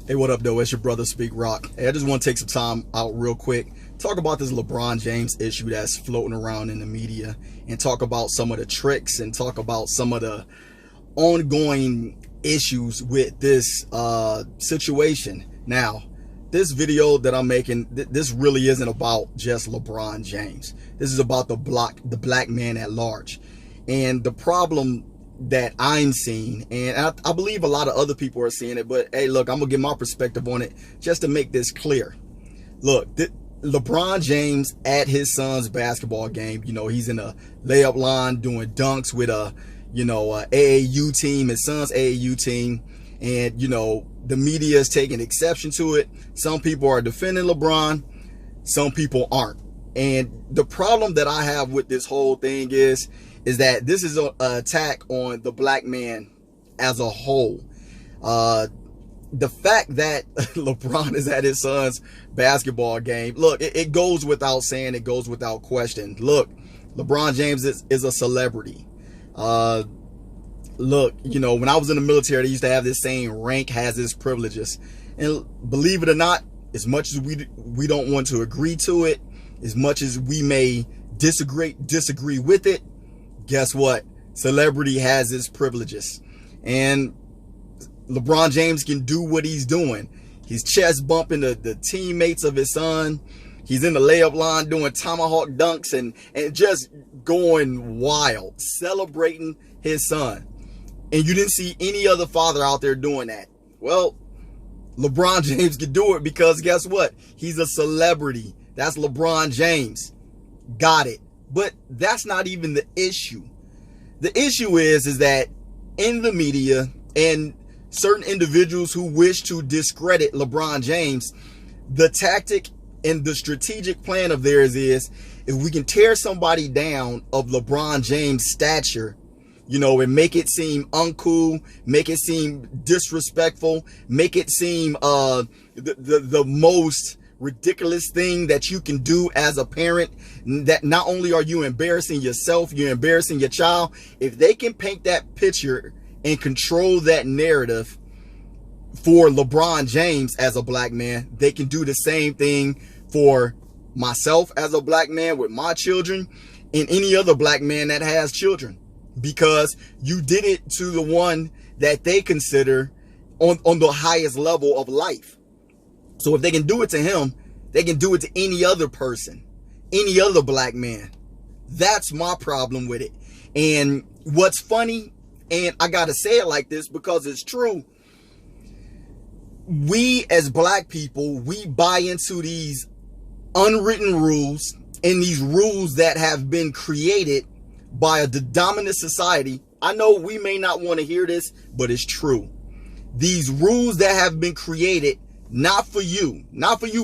Hey, what up, though? It's your brother, SPEAKROC. Hey, I just want to take some time out real quick, talk about this LeBron James issue that's floating around in the media, and talk about some of the tricks and talk about some of the ongoing issues with this situation. Now, this video that I'm making, this really isn't about just LeBron James. This is about the black man at large. And the problem that I'm seeing, and I believe a lot of other people are seeing it, but hey, look, I'm gonna give my perspective on it just to make this clear. Look, LeBron James at his son's basketball game, he's in a layup line doing dunks with a AAU team, his son's AAU team, and the media is taking exception to it. Some people are defending LeBron, some people aren't. And the problem that I have with this whole thing is that this is an attack on the black man as a whole. The fact that LeBron is at his son's basketball game, look, it goes without saying, it goes without question. Look, LeBron James is a celebrity. Look, when I was in the military, they used to have this saying, rank has its privileges. And believe it or not, as much as we don't want to agree to it, as much as we may disagree with it, guess what? Celebrity has its privileges. And LeBron James can do what he's doing. He's chest bumping the teammates of his son. He's in the layup line doing tomahawk dunks and just going wild, celebrating his son. And you didn't see any other father out there doing that. Well, LeBron James can do it because guess what? He's a celebrity. That's LeBron James. Got it. But that's not even the issue. The issue is that in the media and certain individuals who wish to discredit LeBron James, the tactic and the strategic plan of theirs is, if we can tear somebody down of LeBron James' stature, and make it seem uncool, make it seem disrespectful, make it seem the most ridiculous thing that you can do as a parent, that not only are you embarrassing yourself, you're embarrassing your child. If they can paint that picture and control that narrative for LeBron James as a black man, they can do the same thing for myself as a black man with my children and any other black man that has children, because you did it to the one that they consider on the highest level of life. So if they can do it to him, they can do it to any other person, any other black man. That's my problem with it. And what's funny, and I got to say it like this because it's true, we as black people, we buy into these unwritten rules and these rules that have been created by the dominant society. I know we may not want to hear this, but it's true. These rules that have been created, not for you,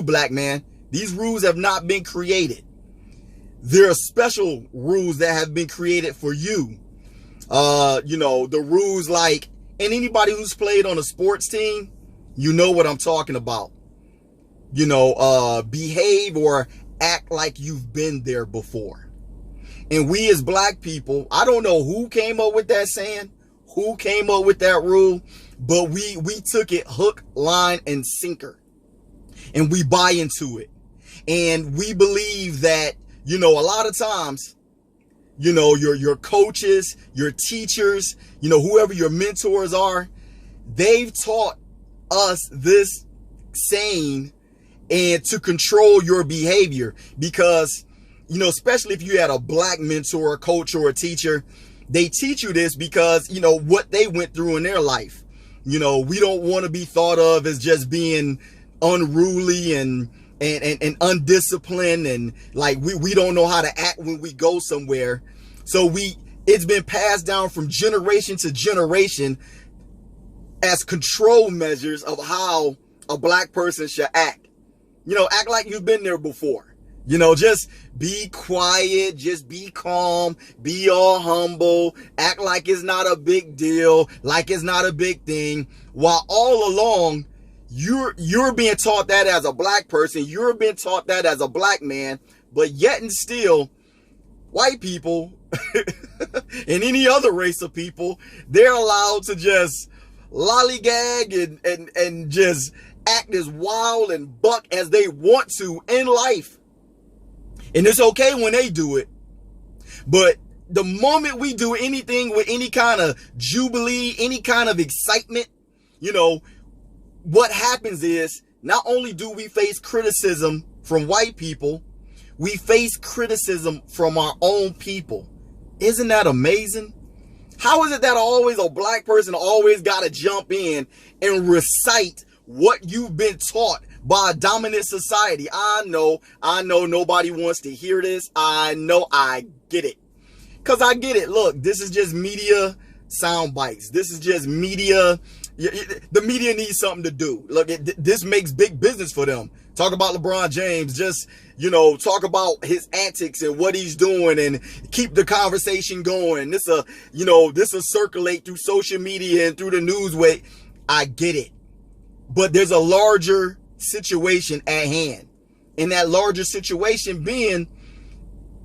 black man. These rules have not been created. There are special rules that have been created for you. The rules like, and anybody who's played on a sports team, you know what I'm talking about. Behave or act like you've been there before. And we as black people, I don't know who came up with that saying, who came up with that rule, but we took it hook, line, and sinker. And we buy into it. And we believe that, a lot of times, your coaches, your teachers, whoever your mentors are, they've taught us this saying and to control your behavior. Because, especially if you had a black mentor, a coach, or a teacher, they teach you this because, what they went through in their life. We don't want to be thought of as just being unruly and undisciplined, and like we don't know how to act when we go somewhere. So it's been passed down from generation to generation as control measures of how a black person should act. Act like you've been there before. Just be quiet, just be calm, be all humble, act like it's not a big deal, like it's not a big thing. While all along, you're being taught that as a black person, you're being taught that as a black man, but yet and still, white people and any other race of people, they're allowed to just lollygag and just act as wild and buck as they want to in life. And it's okay when they do it. But the moment we do anything with any kind of jubilee, any kind of excitement, what happens is not only do we face criticism from white people, we face criticism from our own people. Isn't that amazing? How is it that always a black person always got to jump in and recite what you've been taught by a dominant society? I know nobody wants to hear this. I know, I get it. Because I get it. Look, this is just media sound bites. This is just media. The media needs something to do. Look, this makes big business for them. Talk about LeBron James. Just, talk about his antics and what he's doing and keep the conversation going. This will circulate through social media and through the news way. I get it. But there's a larger situation at hand. And that larger situation being,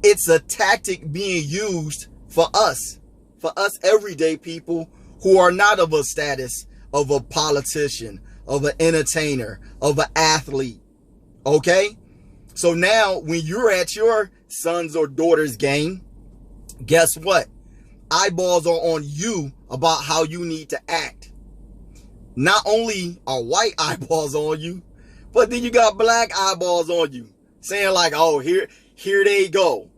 it's a tactic being used for us everyday people who are not of a status of a politician, of an entertainer, of an athlete. Okay? So now when you're at your son's or daughter's game, guess what? Eyeballs are on you about how you need to act. Not only are white eyeballs on you, but then you got black eyeballs on you. Saying like, oh, here they go.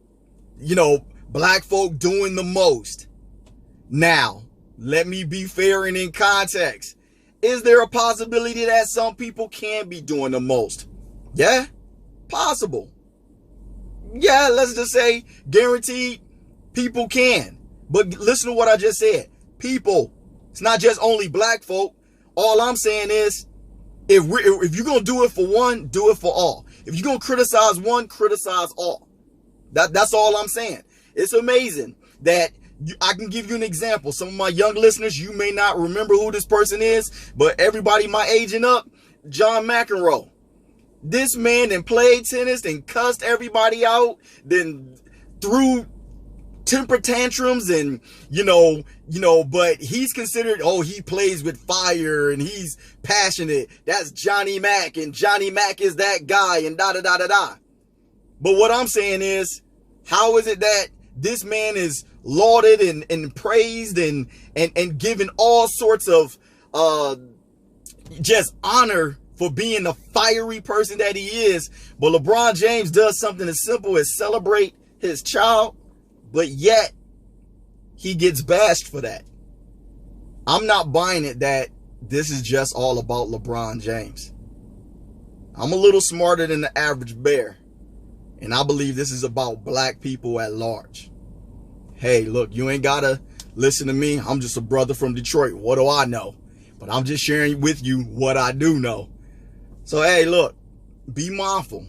Black folk doing the most. Now, let me be fair and in context. Is there a possibility that some people can be doing the most? Yeah, possible. Yeah, let's just say guaranteed people can. But listen to what I just said. People. It's not just only black folk. All I'm saying is, if you're going to do it for one, do it for all. If you're going to criticize one, criticize all. That's all I'm saying. It's amazing that I can give you an example. Some of my young listeners, you may not remember who this person is, but everybody my age and up, John McEnroe. This man then played tennis and cussed everybody out, then threw temper tantrums and, but he's considered, he plays with fire and he's passionate. That's Johnny Mac and Johnny Mac is that guy and da-da-da-da-da. But what I'm saying is, how is it that this man is lauded and praised and given all sorts of just honor for being the fiery person that he is, but LeBron James does something as simple as celebrate his child, but yet he gets bashed for that? I'm not buying it that this is just all about LeBron James. I'm a little smarter than the average bear. And I believe this is about black people at large. Hey, look, you ain't gotta listen to me. I'm just a brother from Detroit. What do I know? But I'm just sharing with you what I do know. So, hey, look, be mindful.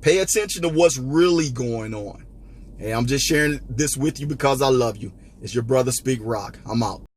Pay attention to what's really going on. Hey, I'm just sharing this with you because I love you. It's your brother SPEAKROC. I'm out.